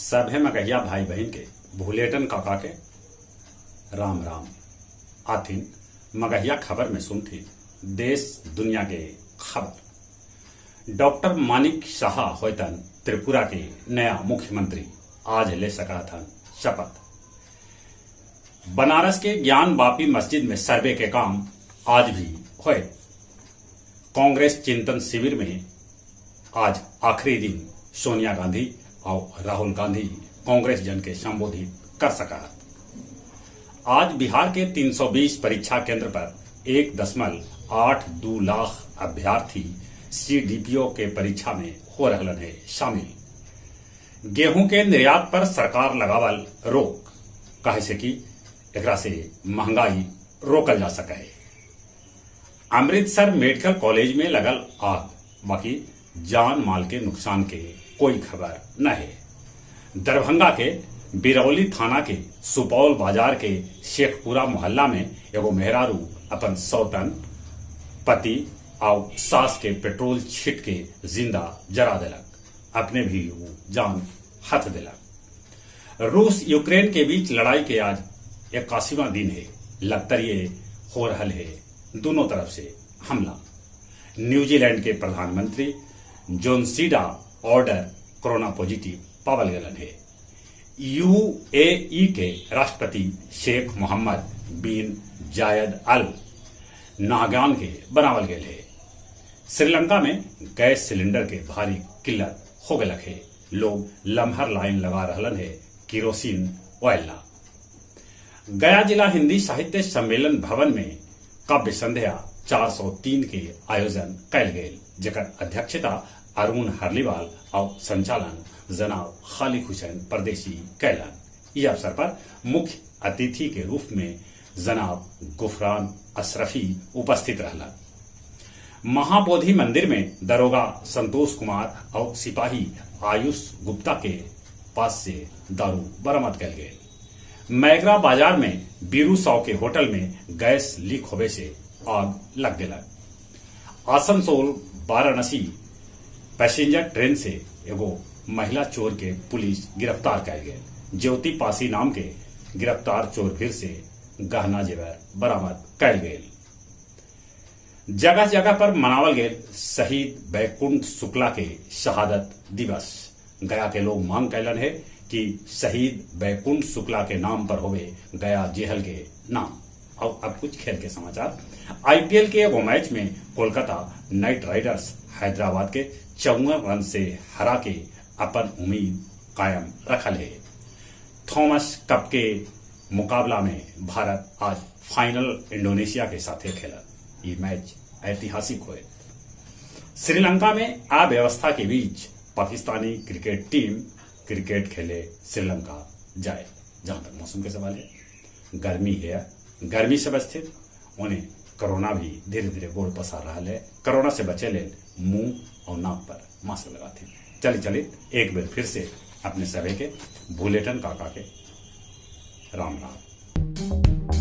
सभे मगहिया भाई बहन के भूलेटन काका के राम राम। आथिन मगहिया खबर में सुनथी देश दुनिया के खबर। डॉक्टर मानिक शाह होतन त्रिपुरा के नया मुख्यमंत्री आज ले सका था शपथ। बनारस के ज्ञान वापी मस्जिद में सर्वे के काम आज भी हुए। कांग्रेस चिंतन शिविर में आज आखिरी दिन सोनिया गांधी और राहुल गांधी कांग्रेस जन के संबोधित कर सका। आज बिहार के 320 परीक्षा केंद्र पर 1.82 लाख अभ्यर्थी सीडीपीओ के परीक्षा में हो रहलन है शामिल। गेहूं के निर्यात पर सरकार लगावल रोक, कहे से कि एकरा से महंगाई रोकल जा सके। अमृतसर मेडिकल कॉलेज में लगल आग, बाकी जान माल के नुकसान के कोई खबर न है। दरभंगा के बिरौली थाना के सुपौल बाजार के शेखपुरा मोहल्ला में एगो मेहरारू अपन सौतन पति और सास के पेट्रोल छीट के जिंदा जरा दिलक, अपने भी वो जान हथ दिलक। रूस यूक्रेन के बीच लड़ाई के आज 81वां दिन है। लगतरिये हो रहल है दोनों तरफ से हमला। न्यूजीलैंड के प्रधानमंत्री जोनसीडा ऑर्डर कोरोना पॉजिटिव पावल गलन है। यूएई के राष्ट्रपति शेख मोहम्मद बिन जायद अल नाहयान के बनावल गए है। श्रीलंका में गैस सिलेंडर के भारी किल्लत हो गलक है। लोग लम्हर लाइन लगा रहलन है किरोसिन ऑयल ला। गया जिला हिंदी साहित्य सम्मेलन भवन में काव्य संध्या 403 के आयोजन कैल गए, जेकर अध्यक्षता अरुण हरलीवाल और संचालन जनाब खालिक हुसैन परदेशी कैलन। इस अवसर पर मुख्य अतिथि के रूप में जनाब गुफरान अशरफी उपस्थित रहला। महाबोधि मंदिर में दरोगा संतोष कुमार और सिपाही आयुष गुप्ता के पास से दारू बरामद कैल गए। मैगरा बाजार में बीरू साव के होटल में गैस लीक होवे से आग लग गया। आसनसोल वाराणसी पैसेंजर ट्रेन से एगो महिला चोर के पुलिस गिरफ्तार कर गए। ज्योति पासी नाम के गिरफ्तार चोर फिर से गहना जेवर बरामद कर गए। जगह जगह पर मनावल गए शहीद बैकुंठ शुक्ला के शहादत दिवस। गया के लोग मांग कैलन है कि शहीद बैकुंठ शुक्ला के नाम पर होवे गया जेहल के नाम। और अब कुछ खेल के समाचार। आईपीएल के एगो मैच में कोलकाता नाइट राइडर्स हैदराबाद के 54 रन से हरा के अपन उम्मीद कायम रखल है। थॉमस कप के मुकाबला में भारत आज फाइनल इंडोनेशिया के साथ खेला। ये मैच ऐतिहासिक हुए। श्रीलंका में अव्यवस्था के बीच पाकिस्तानी क्रिकेट टीम क्रिकेट खेले श्रीलंका जाए। जहां तक मौसम के सवाल है, गर्मी है, गर्मी से बचते उन्हें कोरोना भी धीरे धीरे गोड़ पसार रहा है। कोरोना से बचे ले मुंह और नाक पर मास्क लगाते। चलिए एक बार फिर से अपने सभी के भूलेटन काका के राम राम।